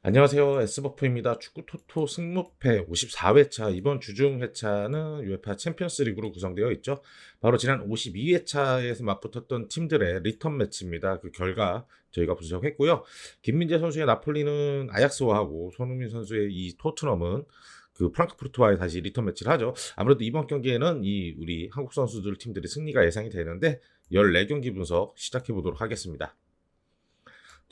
안녕하세요. S버프입니다. 축구 토토 승무패 54회차, 이번 주중 회차는 UEFA 챔피언스 리그로 구성되어 있죠. 바로 지난 52회차에서 맞붙었던 팀들의 리턴 매치입니다. 그 결과 저희가 분석했고요. 김민재 선수의 나폴리는 아약스와 하고 손흥민 선수의 이 토트넘은 그 프랑크푸르트와의 다시 리턴 매치를 하죠. 아무래도 이번 경기에는 이 우리 한국 선수들 팀들의 승리가 예상이 되는데 14경기 분석 시작해 보도록 하겠습니다.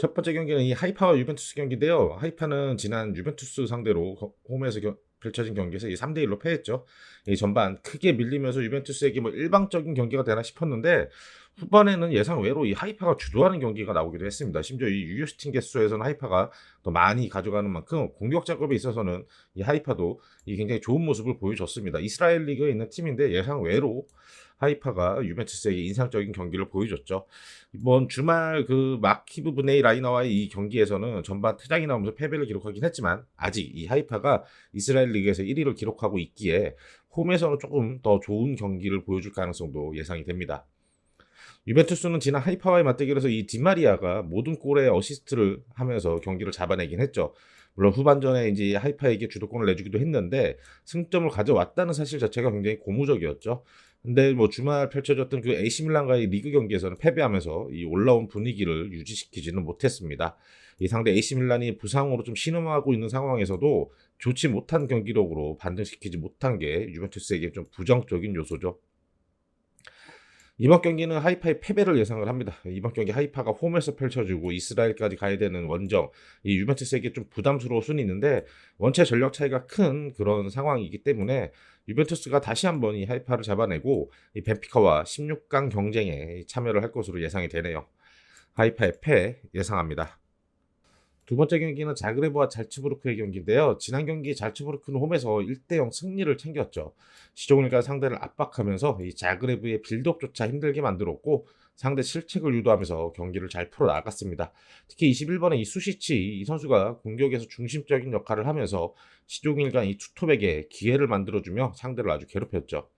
첫 번째 경기는 이 하이파와 유벤투스 경기인데요. 하이파는 지난 유벤투스 상대로 홈에서 펼쳐진 경기에서 이 3대1로 패했죠. 이 전반 크게 밀리면서 유벤투스에게 뭐 일방적인 경기가 되나 싶었는데 후반에는 예상 외로 이 하이파가 주도하는 경기가 나오기도 했습니다. 심지어 이 유효슈팅 개수에서는 하이파가 더 많이 가져가는 만큼 공격 작업에 있어서는 이 하이파도 이 굉장히 좋은 모습을 보여줬습니다. 이스라엘 리그에 있는 팀인데 예상 외로 하이파가 유벤투스에게 인상적인 경기를 보여줬죠. 이번 주말 그 마키브 브네이 라이너와의 이 경기에서는 전반 퇴장이 나오면서 패배를 기록하긴 했지만 아직 이 하이파가 이스라엘 리그에서 1위를 기록하고 있기에 홈에서는 조금 더 좋은 경기를 보여줄 가능성도 예상이 됩니다. 유벤투스는 지난 하이파와의 맞대결에서 이 디마리아가 모든 골에 어시스트를 하면서 경기를 잡아내긴 했죠. 물론 후반전에 이제 하이파에게 주도권을 내주기도 했는데 승점을 가져왔다는 사실 자체가 굉장히 고무적이었죠. 근데 뭐 주말 펼쳐졌던 그 AC 밀란과의 리그 경기에서는 패배하면서 이 올라온 분위기를 유지시키지는 못했습니다. 이 상대 AC 밀란이 부상으로 좀 신음하고 있는 상황에서도 좋지 못한 경기력으로 반등시키지 못한 게 유벤투스에게 좀 부정적인 요소죠. 이번 경기는 하이파의 패배를 예상을 합니다. 이번 경기 하이파가 홈에서 펼쳐지고 이스라엘까지 가야 되는 원정, 이 유벤투스에게 좀 부담스러울 수는 있는데 원체 전력 차이가 큰 그런 상황이기 때문에 유벤투스가 다시 한번 이 하이파를 잡아내고 이 벤피카와 16강 경쟁에 참여를 할 것으로 예상이 되네요. 하이파의 패 예상합니다. 두 번째 경기는 자그레브와 잘츠부르크의 경기인데요. 지난 경기 잘츠부르크는 홈에서 1대0 승리를 챙겼죠. 시종일관 상대를 압박하면서 이 자그레브의 빌드업조차 힘들게 만들었고 상대 실책을 유도하면서 경기를 잘 풀어나갔습니다. 특히 21번의 이 수시치 이 선수가 공격에서 중심적인 역할을 하면서 시종일관 이 투톱에게 기회를 만들어주며 상대를 아주 괴롭혔죠.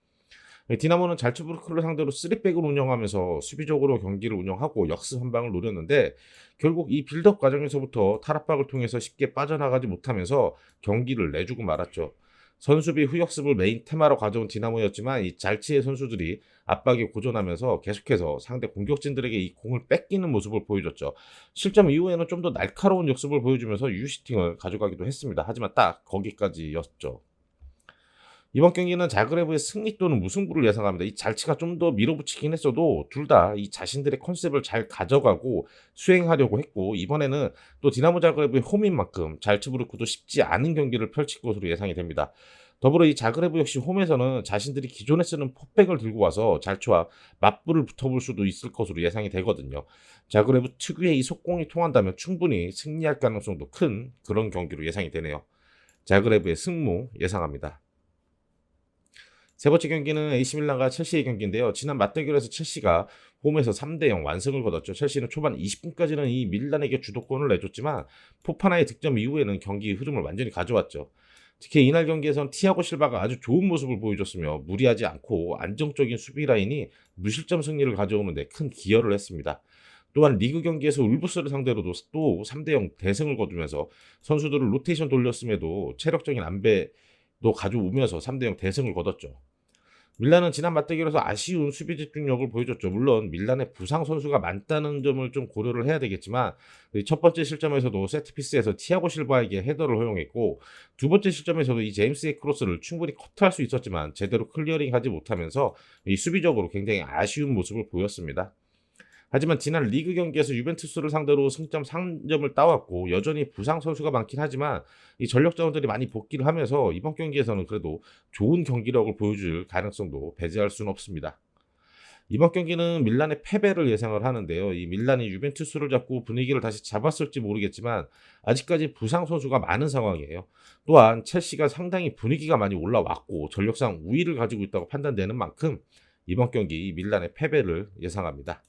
디나모는 잘츠부르크를 상대로 3백을 운영하면서 수비적으로 경기를 운영하고 역습 한 방을 노렸는데 결국 이 빌드업 과정에서부터 탈압박을 통해서 쉽게 빠져나가지 못하면서 경기를 내주고 말았죠. 선수비 후역습을 메인 테마로 가져온 디나모였지만 이 잘치의 선수들이 압박에 고전하면서 계속해서 상대 공격진들에게 이 공을 뺏기는 모습을 보여줬죠. 실점 이후에는 좀 더 날카로운 역습을 보여주면서 유슈팅을 가져가기도 했습니다. 하지만 딱 거기까지였죠. 이번 경기는 자그레브의 승리 또는 무승부를 예상합니다. 이 잘치가 좀 더 밀어붙이긴 했어도 둘 다 이 자신들의 컨셉을 잘 가져가고 수행하려고 했고 이번에는 또 디나모 자그레브의 홈인 만큼 잘츠부르크도 쉽지 않은 경기를 펼칠 것으로 예상이 됩니다. 더불어 이 자그레브 역시 홈에서는 자신들이 기존에 쓰는 포백을 들고 와서 잘츠와 맞불을 붙어볼 수도 있을 것으로 예상이 되거든요. 자그레브 특유의 이 속공이 통한다면 충분히 승리할 가능성도 큰 그런 경기로 예상이 되네요. 자그레브의 승무 예상합니다. 세 번째 경기는 AC 밀란과 첼시의 경기인데요. 지난 맞대결에서 첼시가 홈에서 3대0 완승을 거뒀죠. 첼시는 초반 20분까지는 이 밀란에게 주도권을 내줬지만 포파나의 득점 이후에는 경기 흐름을 완전히 가져왔죠. 특히 이날 경기에선 티아고 실바가 아주 좋은 모습을 보여줬으며 무리하지 않고 안정적인 수비 라인이 무실점 승리를 가져오는 데 큰 기여를 했습니다. 또한 리그 경기에서 울브스를 상대로도 또 3대0 대승을 거두면서 선수들을 로테이션 돌렸음에도 체력적인 안배도 가져오면서 3대0 대승을 거뒀죠. 밀란은 지난 맞대결에서 아쉬운 수비 집중력을 보여줬죠. 물론 밀란의 부상 선수가 많다는 점을 좀 고려를 해야 되겠지만 첫 번째 실점에서도 세트피스에서 티아고 실바에게 헤더를 허용했고 두 번째 실점에서도 이 제임스의 크로스를 충분히 커트할 수 있었지만 제대로 클리어링하지 못하면서 이 수비적으로 굉장히 아쉬운 모습을 보였습니다. 하지만 지난 리그 경기에서 유벤투스를 상대로 승점 3점을 따왔고 여전히 부상 선수가 많긴 하지만 이 전력 자원들이 많이 복귀를 하면서 이번 경기에서는 그래도 좋은 경기력을 보여줄 가능성도 배제할 수는 없습니다. 이번 경기는 밀란의 패배를 예상을 하는데요. 이 밀란이 유벤투스를 잡고 분위기를 다시 잡았을지 모르겠지만 아직까지 부상 선수가 많은 상황이에요. 또한 첼시가 상당히 분위기가 많이 올라왔고 전력상 우위를 가지고 있다고 판단되는 만큼 이번 경기 밀란의 패배를 예상합니다.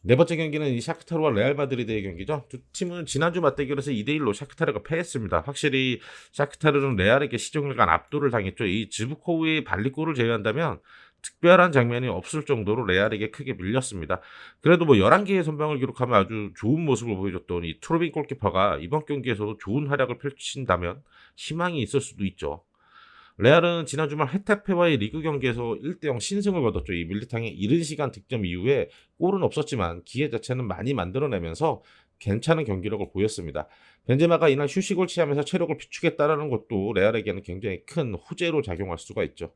네 번째 경기는 이 샤크타르와 레알 마드리드의 경기죠. 두 팀은 지난주 맞대결에서 2대1로 샤크타르가 패했습니다. 확실히 샤크타르는 레알에게 시종일관 압도를 당했죠. 이 즈부코우의 발리골을 제외한다면 특별한 장면이 없을 정도로 레알에게 크게 밀렸습니다. 그래도 뭐 11개의 선방을 기록하며 아주 좋은 모습을 보여줬던 이 트로빈 골키퍼가 이번 경기에서도 좋은 활약을 펼친다면 희망이 있을 수도 있죠. 레알은 지난 주말 헤타페와의 리그 경기에서 1대0 신승을 거뒀죠. 이 밀리탕의 이른 시간 득점 이후에 골은 없었지만 기회 자체는 많이 만들어내면서 괜찮은 경기력을 보였습니다. 벤제마가 이날 휴식을 취하면서 체력을 비축했다는 것도 레알에게는 굉장히 큰 호재로 작용할 수가 있죠.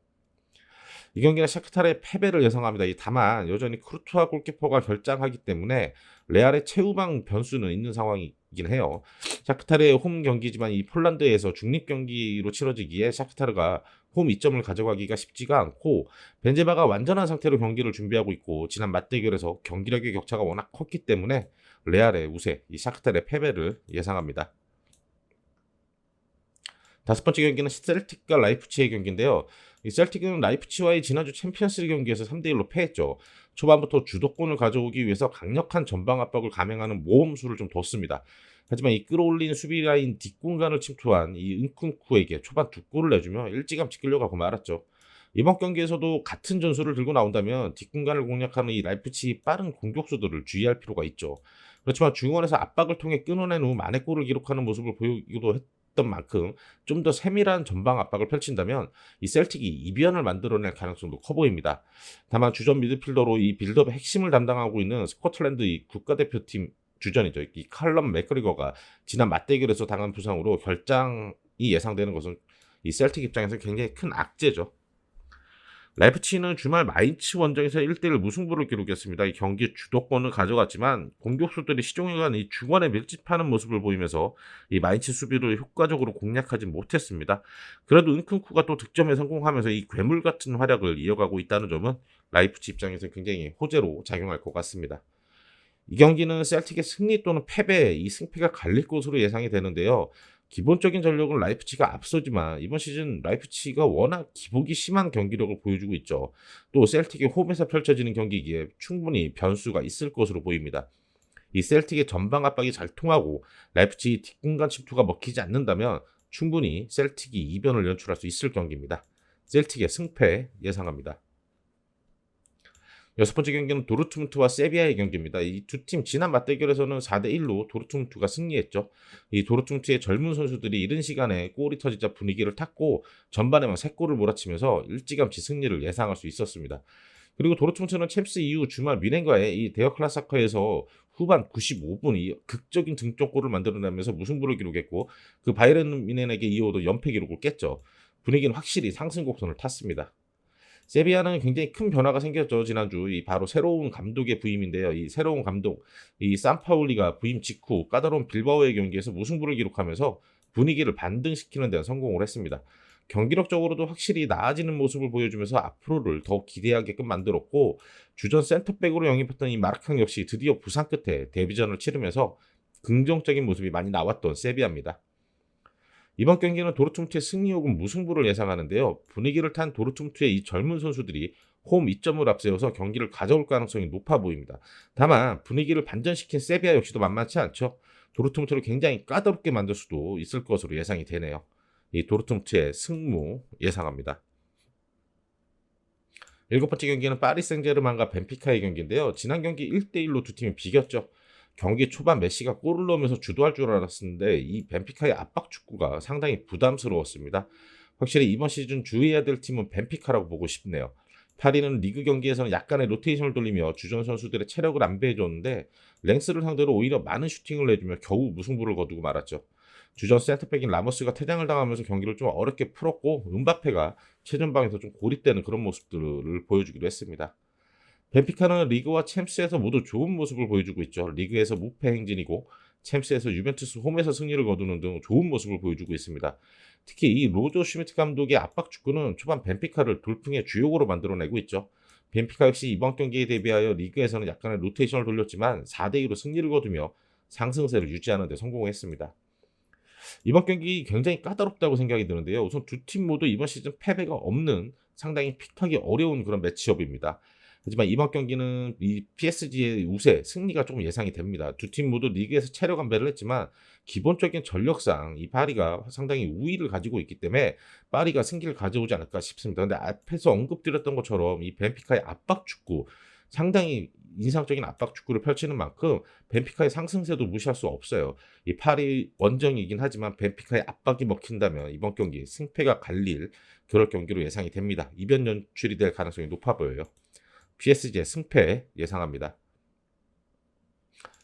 이 경기는 샤크타르의 패배를 예상합니다. 다만 여전히 크루투아 골키퍼가 결장하기 때문에 레알의 최후방 변수는 있는 상황이긴 해요. 샤크타르의 홈 경기지만 이 폴란드에서 중립 경기로 치러지기에 샤크타르가 홈 2점을 가져가기가 쉽지가 않고 벤제마가 완전한 상태로 경기를 준비하고 있고 지난 맞대결에서 경기력의 격차가 워낙 컸기 때문에 레알의 우세, 이 샤크타르의 패배를 예상합니다. 다섯 번째 경기는 셀틱과 라이프치히의 경기인데요. 이 셀틱은 라이프치히와의 지난주 챔피언스리그 경기에서 3대1로 패했죠. 초반부터 주도권을 가져오기 위해서 강력한 전방 압박을 감행하는 모험수를 좀 뒀습니다. 하지만 이 끌어올린 수비 라인 뒷공간을 침투한 이 은쿤쿠에게 초반 2골을 내주며 일찌감치 끌려가고 말았죠. 이번 경기에서도 같은 전술을 들고 나온다면 뒷공간을 공략하는 이 라이프치히 빠른 공격수들을 주의할 필요가 있죠. 그렇지만 중원에서 압박을 통해 끊어낸 후 만회골을 기록하는 모습을 보이기도 했던 만큼 좀 더 세밀한 전방 압박을 펼친다면 이 셀틱이 이변을 만들어낼 가능성도 커 보입니다. 다만 주전 미드필더로 이 빌드업의 핵심을 담당하고 있는 스코틀랜드 이 국가대표팀 주전이죠. 이 칼럼 맥그리거가 지난 맞대결에서 당한 부상으로 결장이 예상되는 것은 이 셀틱 입장에서 굉장히 큰 악재죠. 라이프치히는 주말 마인츠 원정에서 1대1 무승부를 기록했습니다. 이 경기 주도권을 가져갔지만 공격수들이 시종일관 이 중원에 밀집하는 모습을 보이면서 이 마인츠 수비를 효과적으로 공략하지 못했습니다. 그래도 은쿤쿠가 또 득점에 성공하면서 이 괴물 같은 활약을 이어가고 있다는 점은 라이프치히 입장에서 굉장히 호재로 작용할 것 같습니다. 이 경기는 셀틱의 승리 또는 패배, 이 승패가 갈릴 것으로 예상이 되는데요. 기본적인 전력은 라이프치히가 앞서지만 이번 시즌 라이프치히가 워낙 기복이 심한 경기력을 보여주고 있죠. 또 셀틱의 홈에서 펼쳐지는 경기기에 충분히 변수가 있을 것으로 보입니다. 이 셀틱의 전방 압박이 잘 통하고 라이프치히 뒷공간 침투가 먹히지 않는다면 충분히 셀틱이 이변을 연출할 수 있을 경기입니다. 셀틱의 승패 예상합니다. 여섯 번째 경기는 도르트문트와 세비야의 경기입니다. 이 두 팀 지난 맞대결에서는 4대1로 도르트문트가 승리했죠. 이 도르트문트의 젊은 선수들이 이른 시간에 골이 터지자 분위기를 탔고 전반에만 3골을 몰아치면서 일찌감치 승리를 예상할 수 있었습니다. 그리고 도르트문트는 챔스 이후 주말 미넨과의 이 대여 클라사커에서 후반 95분 이 극적인 등쪽골을 만들어내면서 무승부를 기록했고 그 바이에른 미넨에게 이어도 연패 기록을 깼죠. 분위기는 확실히 상승 곡선을 탔습니다. 세비야는 굉장히 큰 변화가 생겼죠. 지난주 바로 새로운 감독의 부임인데요. 이 새로운 감독 이 산파울리가 부임 직후 까다로운 빌바오의 경기에서 무승부를 기록하면서 분위기를 반등시키는 데 성공을 했습니다. 경기력적으로도 확실히 나아지는 모습을 보여주면서 앞으로를 더욱 기대하게끔 만들었고 주전 센터백으로 영입했던 이 마르캉 역시 드디어 부상 끝에 데뷔전을 치르면서 긍정적인 모습이 많이 나왔던 세비야입니다. 이번 경기는 도르트문트의 승리 혹은 무승부를 예상하는데요. 분위기를 탄 도르트문트의 이 젊은 선수들이 홈 2점을 앞세워서 경기를 가져올 가능성이 높아 보입니다. 다만 분위기를 반전시킨 세비야 역시도 만만치 않죠. 도르트문트를 굉장히 까다롭게 만들 수도 있을 것으로 예상이 되네요. 이 도르트문트의 승무 예상합니다. 일곱 번째 경기는 파리 생제르맹과 벤피카의 경기인데요. 지난 경기 1대1로 두 팀이 비겼죠. 경기 초반 메시가 골을 넣으면서 주도할 줄 알았었는데 이 벤피카의 압박 축구가 상당히 부담스러웠습니다. 확실히 이번 시즌 주의해야 될 팀은 벤피카라고 보고 싶네요. 파리는 리그 경기에서는 약간의 로테이션을 돌리며 주전 선수들의 체력을 안배해줬는데 랭스를 상대로 오히려 많은 슈팅을 내주며 겨우 무승부를 거두고 말았죠. 주전 센터백인 라모스가 퇴장을 당하면서 경기를 좀 어렵게 풀었고 은바페가 최전방에서 좀 고립되는 그런 모습들을 보여주기도 했습니다. 벤피카는 리그와 챔스에서 모두 좋은 모습을 보여주고 있죠. 리그에서 무패 행진이고 챔스에서 유벤투스 홈에서 승리를 거두는 등 좋은 모습을 보여주고 있습니다. 특히 이 로저 슈미트 감독의 압박 축구는 초반 벤피카를 돌풍의 주역으로 만들어내고 있죠. 벤피카 역시 이번 경기에 대비하여 리그에서는 약간의 로테이션을 돌렸지만 4대2로 승리를 거두며 상승세를 유지하는 데 성공했습니다. 이번 경기 굉장히 까다롭다고 생각이 드는데요. 우선 두 팀 모두 이번 시즌 패배가 없는 상당히 픽하기 어려운 그런 매치업입니다. 하지만 이번 경기는 이 PSG의 우세, 승리가 조금 예상이 됩니다. 두 팀 모두 리그에서 체력 안배를 했지만 기본적인 전력상 이 파리가 상당히 우위를 가지고 있기 때문에 파리가 승기를 가져오지 않을까 싶습니다. 근데 앞에서 언급드렸던 것처럼 이 벤피카의 압박 축구, 상당히 인상적인 압박 축구를 펼치는 만큼 벤피카의 상승세도 무시할 수 없어요. 이 파리 원정이긴 하지만 벤피카의 압박이 먹힌다면 이번 경기 승패가 갈릴 그럴 경기로 예상이 됩니다. 이변 연출이 될 가능성이 높아 보여요. PSG의 승패 예상합니다.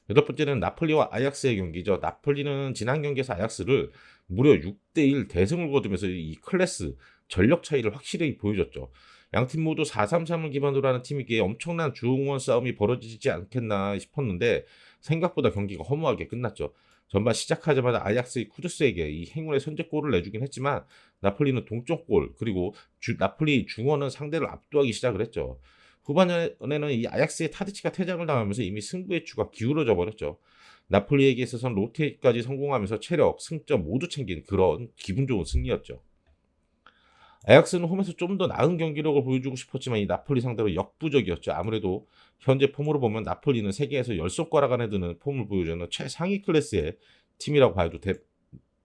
여덟 번째는 나폴리와 아약스의 경기죠. 나폴리는 지난 경기에서 아약스를 무려 6대1 대승을 거두면서 이 클래스 전력 차이를 확실히 보여줬죠. 양팀 모두 4-3-3을 기반으로 하는 팀이기에 엄청난 중원 싸움이 벌어지지 않겠나 싶었는데 생각보다 경기가 허무하게 끝났죠. 전반 시작하자마자 아약스의 쿠두스에게 이 행운의 선제골을 내주긴 했지만 나폴리는 동점골 그리고 나폴리 중원은 상대를 압도하기 시작을 했죠. 후반전에는 이 아약스의 타디치가 퇴장을 당하면서 이미 승부의 추가 기울어져 버렸죠. 나폴리에게 있어서는 로테까지 성공하면서 체력, 승점 모두 챙긴 그런 기분 좋은 승리였죠. 아약스는 홈에서 좀 더 나은 경기력을 보여주고 싶었지만 이 나폴리 상대로 역부족이었죠. 아무래도 현재 폼으로 보면 나폴리는 세계에서 10손가락 안에 드는 폼을 보여주는 최상위 클래스의 팀이라고 봐도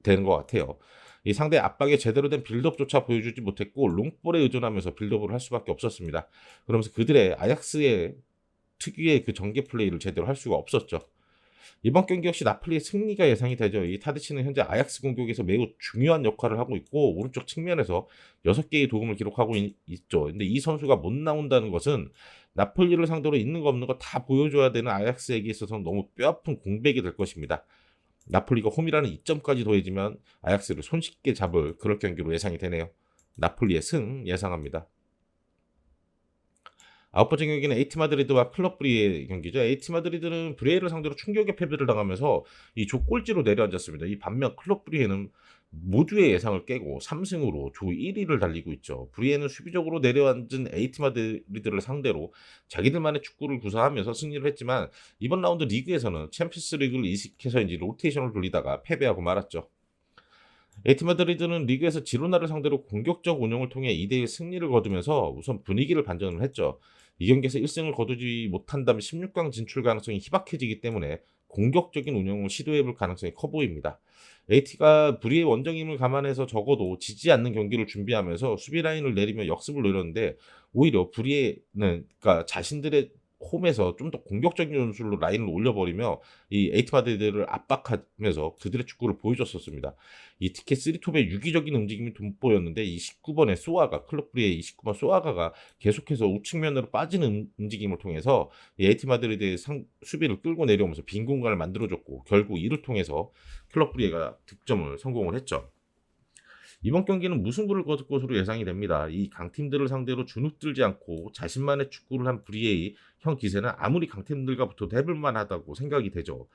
되는 것 같아요. 이 상대 압박에 제대로 된 빌드업조차 보여주지 못했고 롱볼에 의존하면서 빌드업을 할 수밖에 없었습니다. 그러면서 그들의 아약스의 특유의 그 전개 플레이를 제대로 할 수가 없었죠. 이번 경기 역시 나폴리의 승리가 예상이 되죠. 이 타디치는 현재 아약스 공격에서 매우 중요한 역할을 하고 있고 오른쪽 측면에서 6개의 도움을 기록하고 있죠. 근데 이 선수가 못 나온다는 것은 나폴리를 상대로 있는 거 없는 거 다 보여줘야 되는 아약스에게 있어서는 너무 뼈아픈 공백이 될 것입니다. 나폴리가 홈이라는 이점까지 더해지면 아약스를 손쉽게 잡을 그럴 경기로 예상이 되네요. 나폴리의 승 예상합니다. 아홉 번째 경기는 에이티 마드리드와 클럽 브리의 경기죠. 에이티 마드리드는 브리에를 상대로 충격의 패배를 당하면서 이 조 꼴찌로 내려앉았습니다. 이 반면 클럽 브리에는 모두의 예상을 깨고 3승으로 조 1위를 달리고 있죠. 브리에는 수비적으로 내려앉은 에이티 마드리드를 상대로 자기들만의 축구를 구사하면서 승리를 했지만 이번 라운드 리그에서는 챔피언스 리그를 이식해서인지 로테이션을 돌리다가 패배하고 말았죠. 에이티 마드리드는 리그에서 지로나를 상대로 공격적 운영을 통해 2대1 승리를 거두면서 우선 분위기를 반전을 했죠. 이 경기에서 1승을 거두지 못한다면 16강 진출 가능성이 희박해지기 때문에 공격적인 운영을 시도해볼 가능성이 커 보입니다. AT가 불의의 원정임을 감안해서 적어도 지지 않는 경기를 준비하면서 수비 라인을 내리며 역습을 노렸는데 오히려 불의는 그러니까 자신들의 홈에서 좀 더 공격적인 전술로 라인을 올려버리며 이 에이티 마드리드를 압박하면서 그들의 축구를 보여줬었습니다. 이 특히 3톱의 유기적인 움직임이 돋보였는데 이 19번의 소아가 클럽 브리의 29번 소아가가 계속해서 우측면으로 빠지는 움직임을 통해서 이 에이티 마드리드의 수비를 끌고 내려오면서 빈 공간을 만들어줬고 결국 이를 통해서 클럽 브리에가 득점을 성공을 했죠. 이번 경기는 무승부를 거둘 것으로 예상이 됩니다. 이 강팀들을 상대로 주눅들지 않고 자신만의 축구를 한 브리에의 현 기세는 아무리 강팀들과 붙어도 해볼만 하다고 생각이 되죠.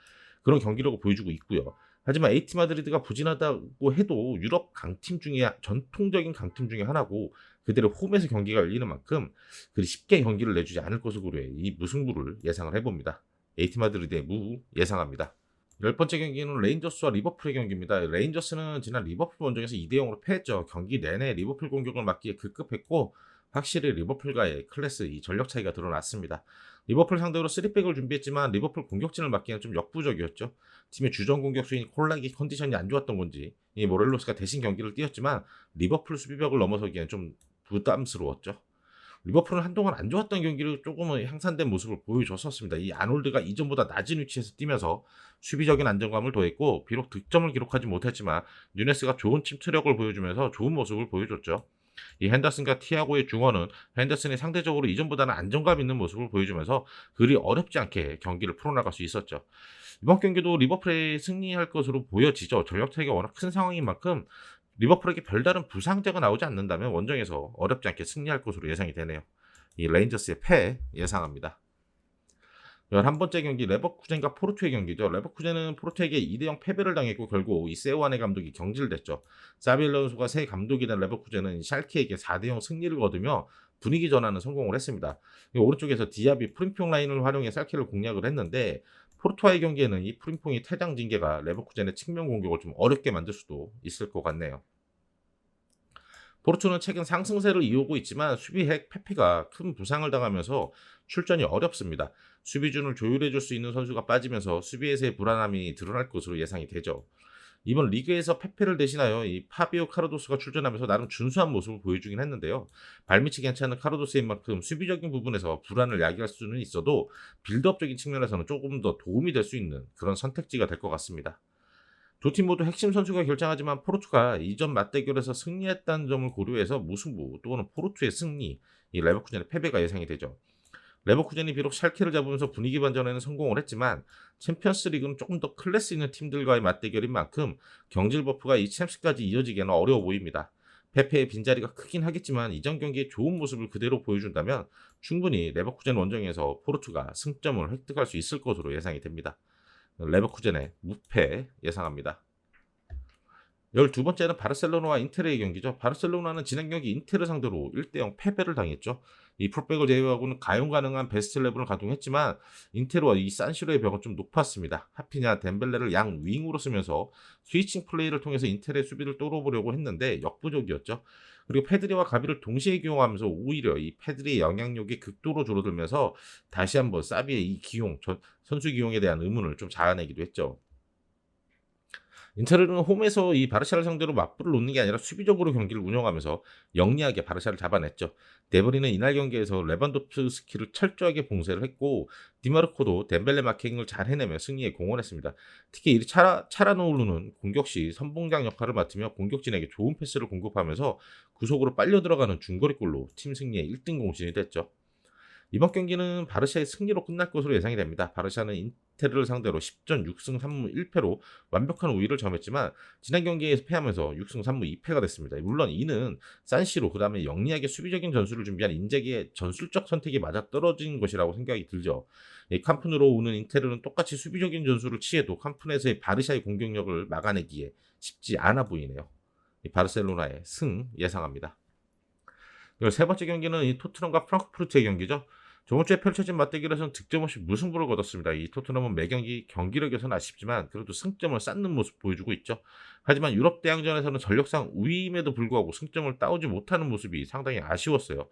그런 경기력을 보여주고 있고요. 하지만 에이티 마드리드가 부진하다고 해도 유럽 강팀 중에 전통적인 강팀 중에 하나고 그대로 홈에서 경기가 열리는 만큼 그리 쉽게 경기를 내주지 않을 것으로 이 무승부를 예상을 해봅니다. 에이티 마드리드의 무 예상합니다. 열 번째 경기는 레인저스와 리버풀의 경기입니다. 레인저스는 지난 리버풀 원정에서 2대0으로 패했죠. 경기 내내 리버풀 공격을 막기에 급급했고 확실히 리버풀과의 클래스 이 전력 차이가 드러났습니다. 리버풀 상대로 3백을 준비했지만 리버풀 공격진을 막기에는 좀 역부족이었죠. 팀의 주전 공격수인 콜락이 컨디션이 안 좋았던 건지 이 모렐로스가 대신 경기를 뛰었지만 리버풀 수비벽을 넘어서기에는 좀 부담스러웠죠. 리버풀은 한동안 안 좋았던 경기를 조금은 향상된 모습을 보여줬었습니다. 이 아놀드가 이전보다 낮은 위치에서 뛰면서 수비적인 안정감을 더했고 비록 득점을 기록하지 못했지만 누네스가 좋은 침투력을 보여주면서 좋은 모습을 보여줬죠. 이 핸더슨과 티아고의 중원은 핸더슨이 상대적으로 이전보다는 안정감 있는 모습을 보여주면서 그리 어렵지 않게 경기를 풀어나갈 수 있었죠. 이번 경기도 리버풀이 승리할 것으로 보여지죠. 전력 차이가 워낙 큰 상황인 만큼 리버풀에게 별다른 부상자가 나오지 않는다면 원정에서 어렵지 않게 승리할 것으로 예상이 되네요. 이 레인저스의 패 예상합니다. 11번째 경기 레버쿠젠과 포르투의 경기죠. 레버쿠젠은 포르투에게 2대0 패배를 당했고 결국 이 세오안의 감독이 경질됐죠. 사비 알론소가 새 감독이 된 레버쿠젠은 샬케에게 4대0 승리를 거두며 분위기 전환은 성공을 했습니다. 오른쪽에서 디아비 프림퐁 라인을 활용해 샬케를 공략을 했는데 포르투와의 경기에는 이 프림퐁이 퇴장 징계가 레버쿠젠의 측면 공격을 좀 어렵게 만들 수도 있을 것 같네요. 포르투는 최근 상승세를 이어오고 있지만 수비핵 페페가 큰 부상을 당하면서 출전이 어렵습니다. 수비준을 조율해줄 수 있는 선수가 빠지면서 수비에서의 불안함이 드러날 것으로 예상이 되죠. 이번 리그에서 페페를 대신하여 이 파비오 카르도스가 출전하면서 나름 준수한 모습을 보여주긴 했는데요. 발밑이 괜찮은 카르도스인 만큼 수비적인 부분에서 불안을 야기할 수는 있어도 빌드업적인 측면에서는 조금 더 도움이 될 수 있는 그런 선택지가 될 것 같습니다. 두 팀 모두 핵심 선수가 결정하지만 포르투가 이전 맞대결에서 승리했다는 점을 고려해서 무승부 또는 포르투의 승리, 이 레버쿠젠의 패배가 예상이 되죠. 레버쿠젠이 비록 샬케를 잡으면서 분위기 반전에는 성공을 했지만 챔피언스 리그는 조금 더 클래스 있는 팀들과의 맞대결인 만큼 경질 버프가 이 챔스까지 이어지기는 어려워 보입니다. 페페의 빈자리가 크긴 하겠지만 이전 경기에 좋은 모습을 그대로 보여준다면 충분히 레버쿠젠 원정에서 포르투가 승점을 획득할 수 있을 것으로 예상이 됩니다. 레버쿠젠의 무패 예상합니다. 12번째는 바르셀로나와 인테르의 경기죠. 바르셀로나는 지난 경기 인테르 상대로 1대0 패배를 당했죠. 이 풀백을 제외하고는 가용 가능한 베스트 11을 가동했지만 인테르와 이 산시로의 벽은 좀 높았습니다. 하피냐 덴벨레를 양 윙으로 쓰면서 스위칭 플레이를 통해서 인테르의 수비를 뚫어보려고 했는데 역부족이었죠. 그리고 페드리와 가비를 동시에 기용하면서 오히려 이 페드리의 영향력이 극도로 줄어들면서 다시 한번 사비의 이 기용, 선수 기용에 대한 의문을 좀 자아내기도 했죠. 인테르는 홈에서 이 바르샤를 상대로 맞불을 놓는 게 아니라 수비적으로 경기를 운영하면서 영리하게 바르샤를 잡아냈죠. 데브리는 이날 경기에서 레반도프스키를 철저하게 봉쇄를 했고 디마르코도 덴벨레 마킹을 잘 해내며 승리에 공헌했습니다. 특히 이 차라노울루는 공격 시 선봉장 역할을 맡으며 공격진에게 좋은 패스를 공급하면서 구속으로 빨려 들어가는 중거리골로 팀 승리의 1등 공신이 됐죠. 이번 경기는 바르샤의 승리로 끝날 것으로 예상이 됩니다. 바르샤는 인테르를 상대로 10전 6승 3무 1패로 완벽한 우위를 점했지만 지난 경기에서 패하면서 6승 3무 2패가 됐습니다. 물론 이는 산시로 그다음에 영리하게 수비적인 전술을 준비한 인재기의 전술적 선택이 맞아떨어진 것이라고 생각이 들죠. 캄프누로 오는 인테르는 똑같이 수비적인 전술을 취해도 캄프누에서의 바르샤의 공격력을 막아내기에 쉽지 않아 보이네요. 바르셀로나의 승 예상합니다. 13번째 경기는 이 토트넘과 프랑크푸르트의 경기죠. 저번 주에 펼쳐진 맞대결에서는 득점 없이 무승부를 거뒀습니다. 이 토트넘은 매경기 경기력에서는 아쉽지만 그래도 승점을 쌓는 모습 보여주고 있죠. 하지만 유럽 대항전에서는 전력상 우위임에도 불구하고 승점을 따오지 못하는 모습이 상당히 아쉬웠어요.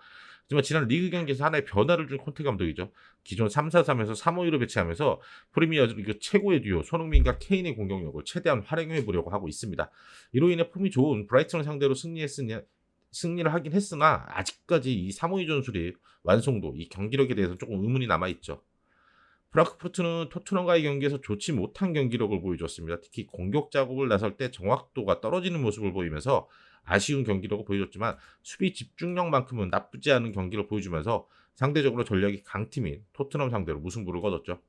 하지만 지난 리그 경기에서 하나의 변화를 준 콘테 감독이죠. 기존 3-4-3에서 3-5-2로 배치하면서 프리미어 리그 최고의 듀오 손흥민과 케인의 공격력을 최대한 활용해 보려고 하고 있습니다. 이로 인해 폼이 좋은 브라이튼을 상대로 승리를 하긴 했으나 아직까지 이 3-5-2 전술의 완성도, 이 경기력에 대해서 조금 의문이 남아있죠. 프랑크푸르트는 토트넘과의 경기에서 좋지 못한 경기력을 보여줬습니다. 특히 공격 작업을 나설 때 정확도가 떨어지는 모습을 보이면서 아쉬운 경기력을 보여줬지만 수비 집중력만큼은 나쁘지 않은 경기를 보여주면서 상대적으로 전력이 강팀인 토트넘 상대로 무승부를 거뒀죠.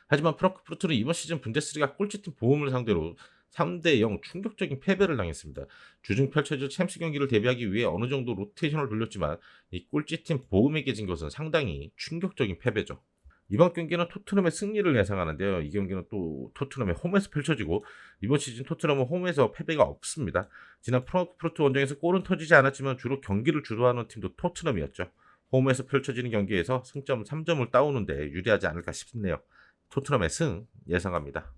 하지만 프랑크푸르트는 이번 시즌 분데스리가 꼴찌팀 보험을 상대로 3-0 충격적인 패배를 당했습니다. 주중 펼쳐질 챔스 경기를 대비하기 위해 어느 정도 로테이션을 돌렸지만 이 꼴찌팀 보험에게 진 것은 상당히 충격적인 패배죠. 이번 경기는 토트넘의 승리를 예상하는데요. 이 경기는 또 토트넘의 홈에서 펼쳐지고 이번 시즌 토트넘은 홈에서 패배가 없습니다. 지난 프랑크푸르트 원정에서 골은 터지지 않았지만 주로 경기를 주도하는 팀도 토트넘이었죠. 홈에서 펼쳐지는 경기에서 승점 3점을 따오는데 유리하지 않을까 싶네요. 토트넘의 승 예상합니다.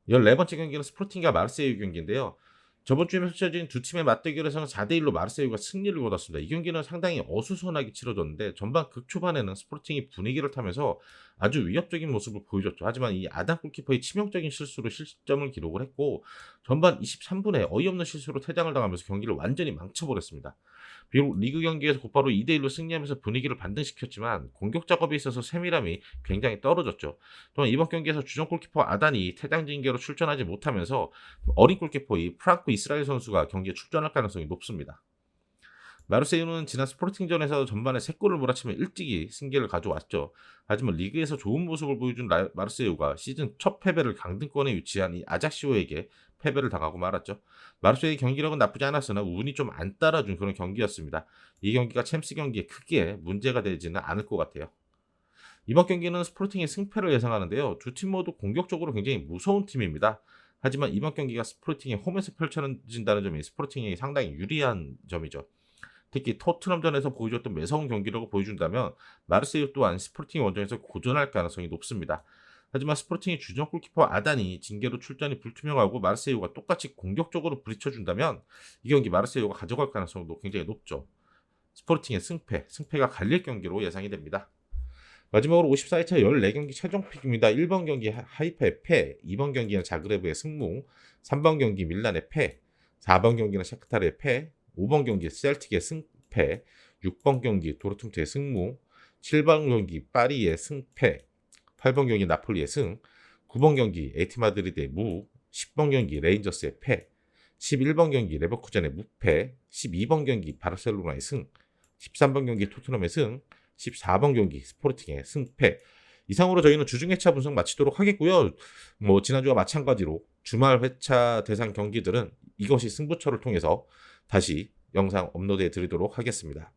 14번째 경기는 스포팅과 마르세유 경기인데요. 저번 주에 펼쳐진 두 팀의 맞대결에서는 4-1로 마르세유가 승리를 거뒀습니다. 이 경기는 상당히 어수선하게 치러졌는데 전반 극초반에는 스포팅이 분위기를 타면서 아주 위협적인 모습을 보여줬죠. 하지만 이 아담 골키퍼의 치명적인 실수로 실점을 기록을 했고 전반 23분에 어이없는 실수로 퇴장을 당하면서 경기를 완전히 망쳐버렸습니다. 비록 리그 경기에서 곧바로 2-1로 승리하면서 분위기를 반등시켰지만 공격 작업에 있어서 세밀함이 굉장히 떨어졌죠. 또한 이번 경기에서 주전 골키퍼 아단이 퇴장 징계로 출전하지 못하면서 어린 골키퍼 이 프랑크 이스라엘 선수가 경기에 출전할 가능성이 높습니다. 마르세유는 지난 스포팅전에서 전반에 3골을 몰아치며 일찍이 승기를 가져왔죠. 하지만 리그에서 좋은 모습을 보여준 마르세유가 시즌 첫 패배를 강등권에 위치한 이 아작시오에게 패배를 당하고 말았죠. 마르세유의 경기력은 나쁘지 않았으나 운이 좀 안 따라준 그런 경기였습니다. 이 경기가 챔스 경기에 크게 문제가 되지는 않을 것 같아요. 이번 경기는 스포팅의 승패를 예상하는데요. 두 팀 모두 공격적으로 굉장히 무서운 팀입니다. 하지만 이번 경기가 스포팅의 홈에서 펼쳐진다는 점이 스포팅에게 상당히 유리한 점이죠. 특히 토트넘전에서 보여줬던 매서운 경기력을 보여준다면 마르세유 또한 스포팅 원정에서 고전할 가능성이 높습니다. 하지만 스포팅의 주전 골키퍼 아단이 징계로 출전이 불투명하고 마르세유가 똑같이 공격적으로 부딪혀준다면 이 경기 마르세유가 가져갈 가능성도 굉장히 높죠. 스포팅의 승패가 갈릴 경기로 예상이 됩니다. 마지막으로 54회차 14경기 최종픽입니다. 1번 경기 하이파의 패, 2번 경기는 자그레브의 승무, 3번 경기 밀란의 패, 4번 경기는 샤크타르의 패, 5번 경기 셀틱의 승패, 6번 경기 도르트문트의 승무, 7번 경기 파리의 승패, 8번 경기 나폴리의 승, 9번 경기 에티 마드리드의 무, 10번 경기 레인저스의 패, 11번 경기 레버쿠젠의 무패, 12번 경기 바르셀로나의 승, 13번 경기 토트넘의 승, 14번 경기 스포르팅의 승패. 이상으로 저희는 주중 회차 분석 마치도록 하겠고요. 지난주와 마찬가지로 주말 회차 대상 경기들은 이것이 승부처를 통해서 다시 영상 업로드해 드리도록 하겠습니다.